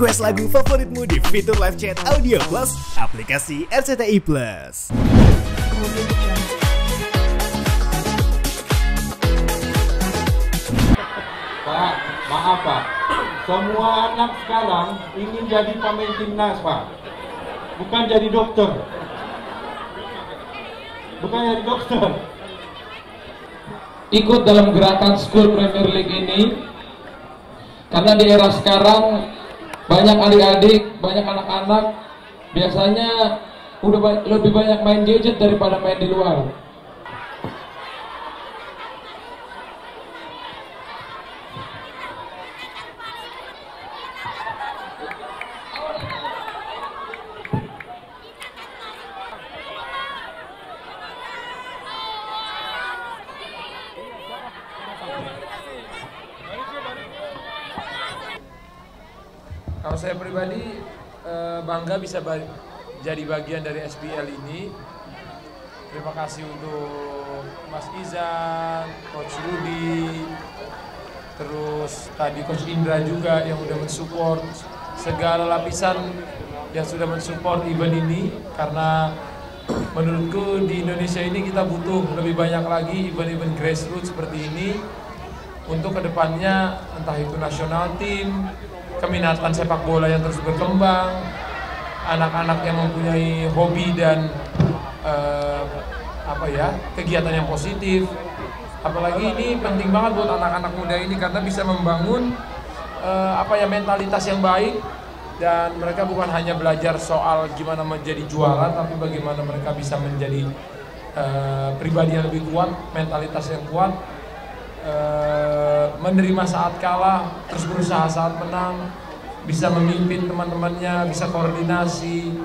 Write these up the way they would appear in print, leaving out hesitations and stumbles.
Request lagu favoritmu di fitur live chat Audio Plus aplikasi RCTI Plus. Pak, maaf Pak, semua anak sekarang ingin jadi pemain timnas Pak, bukan jadi dokter. Ikut dalam gerakan School Premier League ini karena di era sekarang banyak adik-adik, banyak anak-anak biasanya udah lebih banyak main gadget daripada main di luar. Kalau saya pribadi bangga bisa jadi bagian dari SBL ini. Terima kasih untuk Mas Izan, Coach Rudy, terus tadi Coach Indra juga yang udah mensupport segala lapisan yang sudah mensupport event ini. Karena menurutku di Indonesia ini kita butuh lebih banyak lagi event-event grassroots seperti ini untuk kedepannya, entah itu nasional tim, keminatan sepak bola yang terus berkembang, anak-anak yang mempunyai hobi dan kegiatan yang positif. Apalagi ini penting banget buat anak-anak muda ini karena bisa membangun mentalitas yang baik, dan mereka bukan hanya belajar soal gimana menjadi juara, tapi bagaimana mereka bisa menjadi pribadi yang lebih kuat, mentalitas yang kuat, menerima saat kalah, terus berusaha saat menang, bisa memimpin teman-temannya, bisa koordinasi,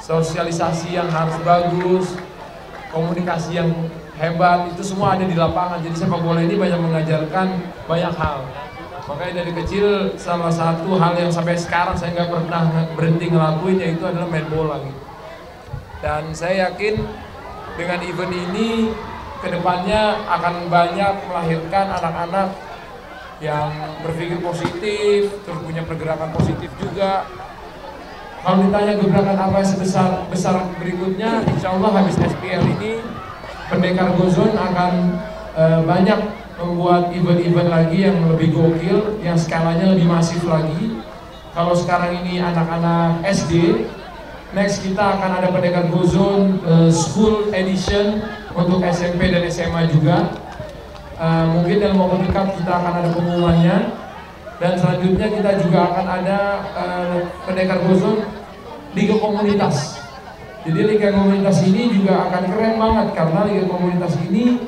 sosialisasi yang harus bagus, komunikasi yang hebat, itu semua ada di lapangan. Jadi sepak bola ini banyak mengajarkan banyak hal. Makanya dari kecil salah satu hal yang sampai sekarang saya nggak pernah berhenti ngelakuin yaitu adalah main bola gitu. Dan saya yakin dengan event ini kedepannya akan banyak melahirkan anak-anak yang berpikir positif, terus punya pergerakan positif juga. Kalau ditanya gebrakan apa yang besar berikutnya, insya Allah habis SPL ini Pendekar Gozon akan banyak membuat event-event lagi yang lebih gokil, yang skalanya lebih masif lagi. Kalau sekarang ini anak-anak SD, next kita akan ada Pendekar Gozon School Edition untuk SMP dan SMA juga. Mungkin dalam waktu dekat kita akan ada pengumumannya, dan selanjutnya kita juga akan ada Pendekar Gozon Liga Komunitas. Jadi Liga Komunitas ini juga akan keren banget karena Liga Komunitas ini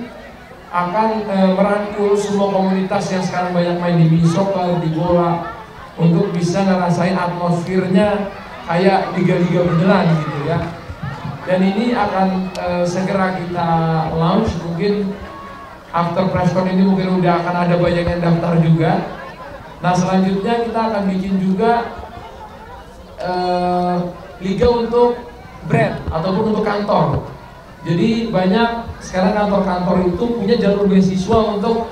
akan merangkul semua komunitas yang sekarang banyak main di mini soccer, di bola, untuk bisa ngerasain atmosfernya kayak liga-liga beneran gitu ya. Dan ini akan segera kita launch, mungkin after presscon ini mungkin udah akan ada banyak yang daftar juga. Nah selanjutnya kita akan bikin juga liga untuk brand ataupun untuk kantor. Jadi banyak sekarang kantor-kantor itu punya jalur beasiswa untuk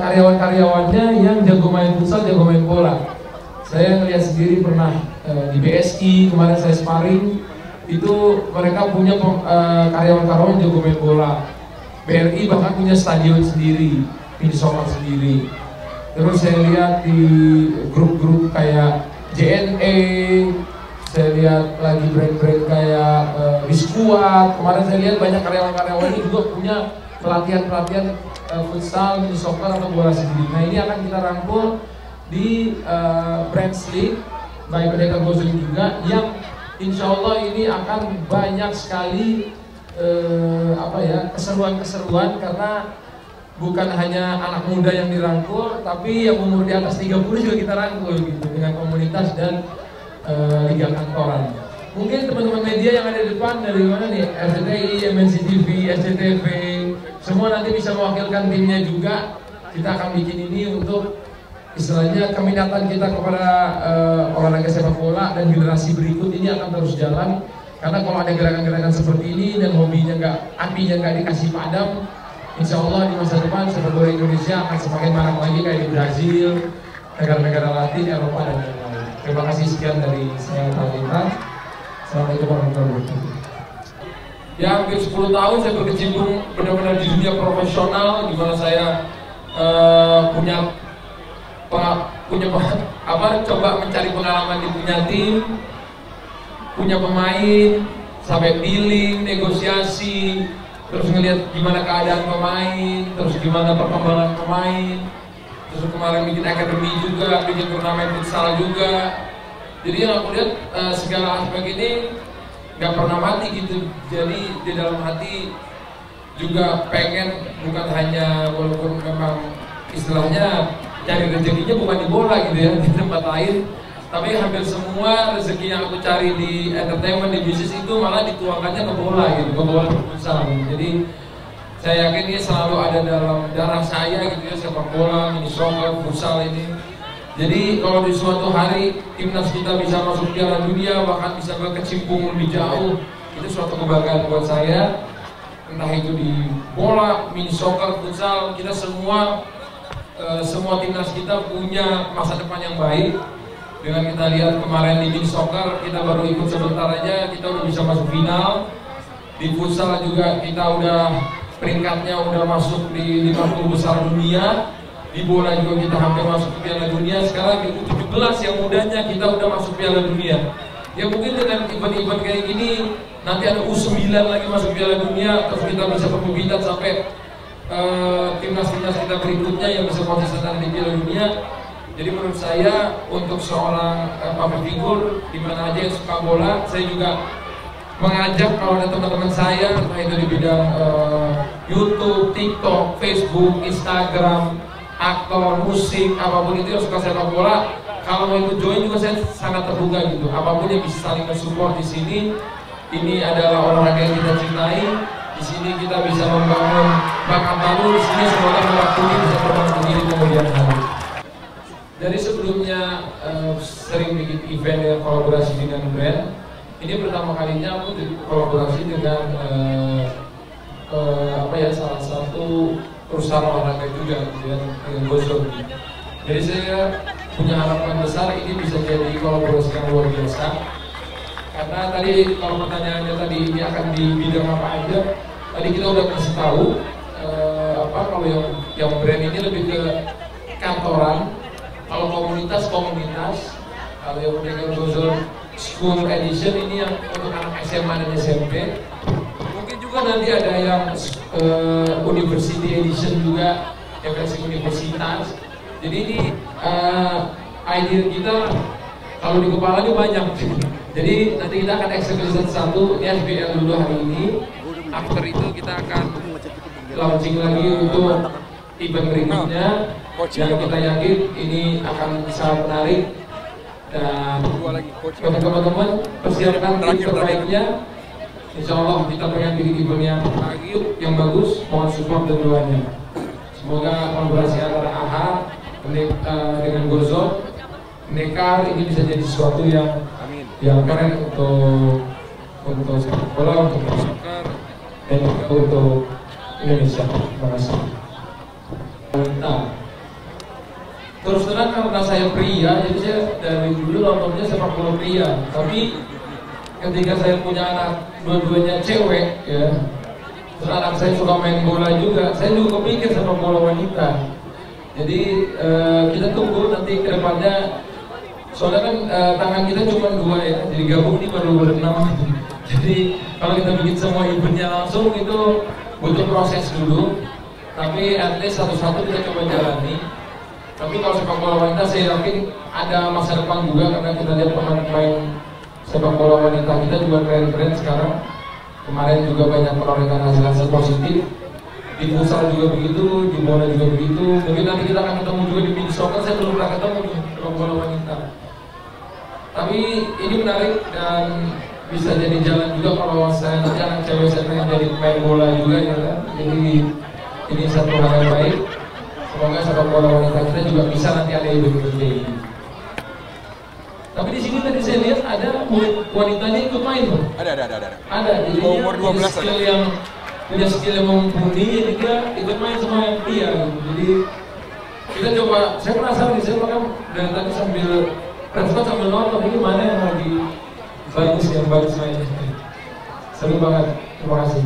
karyawan-karyawannya yang jago main futsal, jago main bola. Saya ngeliat sendiri pernah di BSI kemarin saya sparring, itu mereka punya karyawan-karyawan jago main bola. BRI bahkan punya stadion sendiri, mini soccer sendiri. Terus saya lihat di grup-grup kayak JNE, saya lihat lagi brand-brand kayak Biskuat. Kemarin saya lihat banyak karyawan-karyawan ini juga punya pelatihan-pelatihan futsal, mini soccer atau bola sendiri. Nah ini akan kita rangkul di Brands League by Pendekar Gozon juga, yang insya Allah ini akan banyak sekali keseruan-keseruan, karena bukan hanya anak muda yang dirangkul, tapi yang umur di atas 30 juga kita rangkul gitu, dengan komunitas dan liga kantoran. Mungkin teman-teman media yang ada di depan dari mana nih, RCTI, MNC-TV, SCTV, semua nanti bisa mewakilkan timnya juga. Kita akan bikin ini untuk istilahnya keminatan kita kepada olahraga sepak bola dan generasi berikut ini akan terus jalan. Karena kalau ada gerakan-gerakan seperti ini dan hobinya apinya nggak dikasih padam, insya Allah di masa depan sepak bola Indonesia akan semakin marak lagi kayak di Brazil, negara-negara Latin, Eropa dan lain-lain. Terima kasih, sekian dari saya Talita. Assalamualaikum warahmatullahi wabarakatuh. Ya, hampir 10 tahun saya berkecimpung benar-benar di dunia profesional, di mana saya coba mencari pengalaman di punya tim, punya pemain, sampai billing, negosiasi, terus ngelihat gimana keadaan pemain, terus gimana perkembangan pemain, terus kemarin bikin akademi juga, bikin turnamen futsal juga. Jadi yang aku lihat segala aspek ini nggak pernah mati gitu. Jadi di dalam hati juga pengen, bukan hanya walaupun memang istilahnya cari rezekinya bukan di bola gitu ya, di tempat lain, tapi hampir semua rezeki yang aku cari di entertainment, di bisnis itu malah dituangkannya ke bola gitu, ke bola futsal. Jadi saya yakin ini selalu ada dalam darah saya gitu ya, sepak bola, mini soccer, futsal ini. Jadi kalau di suatu hari timnas kita bisa masuk Piala Dunia, bahkan bisa berkecimpung lebih jauh, itu suatu kebanggaan buat saya. Entah itu di bola, mini soccer, futsal, kita semua timnas kita punya masa depan yang baik. Dengan kita lihat kemarin di mini soccer, kita baru ikut sebentar aja, kita udah bisa masuk final. Di futsal juga kita udah peringkatnya udah masuk di 50 besar dunia. Di bola juga kita hampir masuk ke Piala Dunia. Sekarang di U17 yang mudanya kita udah masuk Piala Dunia. Ya mungkin dengan event-event kayak gini nanti ada U9 lagi masuk Piala Dunia, terus kita bisa berpindah sampai timnas-timnas kita berikutnya yang bisa konsisten di Piala Dunia. Jadi menurut saya untuk seorang public figure di mana aja yang suka bola, saya juga mengajak kalau ada teman-teman saya entah itu di bidang YouTube, TikTok, Facebook, Instagram, aktor, musik, apapun itu yang suka sepak bola, kalau mau ikut join juga saya sangat terbuka gitu. Apapun yang bisa saling mensupport di sini, ini adalah olahraga yang kita cintai. Di sini kita bisa membangun bakat baru. Di sini semoga mewakili bisa terbang sendiri kemudian hari. Dari sebelumnya sering bikin event dengan kolaborasi dengan brand, ini pertama kalinya aku kolaborasi dengan salah satu perusahaan olahraga juga dengan Gozor. Jadi saya punya harapan besar ini bisa jadi kolaborasi yang luar biasa. Karena tadi kalau pertanyaannya tadi ini akan di bidang apa aja, tadi kita udah kasih tahu kalau yang brand ini lebih ke kantoran, kalau komunitas, kalau yang dengan Gozor School Edition ini yang untuk anak SMA dan SMP. Juga nanti ada yang University Edition juga, yang versi universitas. Jadi ini idea kita kalau di kepala ini banyak. Jadi nanti kita akan eksekusi satu-satu. Ini SBL dulu hari ini. After itu kita akan launching lagi untuk event berikutnya. Dan kita yakin ini akan sangat menarik. Dan bagi teman-teman persiapkan tim terbaiknya. Insya Allah kita pengen bikin event yang bagus, mohon support dan doanya. Semoga kolaborasi antara AHA dengan Gozor, Nekar ini bisa jadi sesuatu yang keren untuk sepak bola, untuk soccer, dan untuk Indonesia. Terima kasih. Nah, terus terang karena saya pria, jadi saya dari dulu nontonnya sepak bola pria, tapi ketika saya punya anak dua-duanya cewek ya, terus anak saya suka main bola juga, saya juga kepikir sama bola wanita. Jadi kita tunggu nanti ke depannya, soalnya kan tangan kita cuma 2 ya, jadi gabung ini baru 6. Jadi kalau kita bikin semua eventnya langsung itu butuh proses dulu, tapi at least satu-satu kita coba jalani. Tapi kalau sepak bola wanita saya yakin ada masa depan juga, karena kita lihat pemain-pemain sepak bola wanita kita juga keren-keren sekarang. Kemarin juga banyak perolehan hasil-hasil positif. Di futsal juga begitu, di bola juga begitu. Mungkin nanti kita akan ketemu juga di mini soccer. Saya belum pernah ketemu nih sepak bola wanita. Tapi ini menarik dan bisa jadi jalan juga kalau saya nanti anak cewek saya pengen jadi pemain bola juga ya kan. Jadi ini satu hal yang baik. Semoga sepak bola wanita kita juga bisa nanti ada event-event ini. Tapi di sini tadi saya lihat ada wanitanya ikut main loh. Ada. Jadi umur 12 skill yang punya skill yang mumpuni, jadi dia ikut main sama yang pria gitu. Jadi kita coba, saya penasaran nih, saya makan dari tadi sambil respon sambil nonton bagus mainnya. Seru banget. Terima kasih.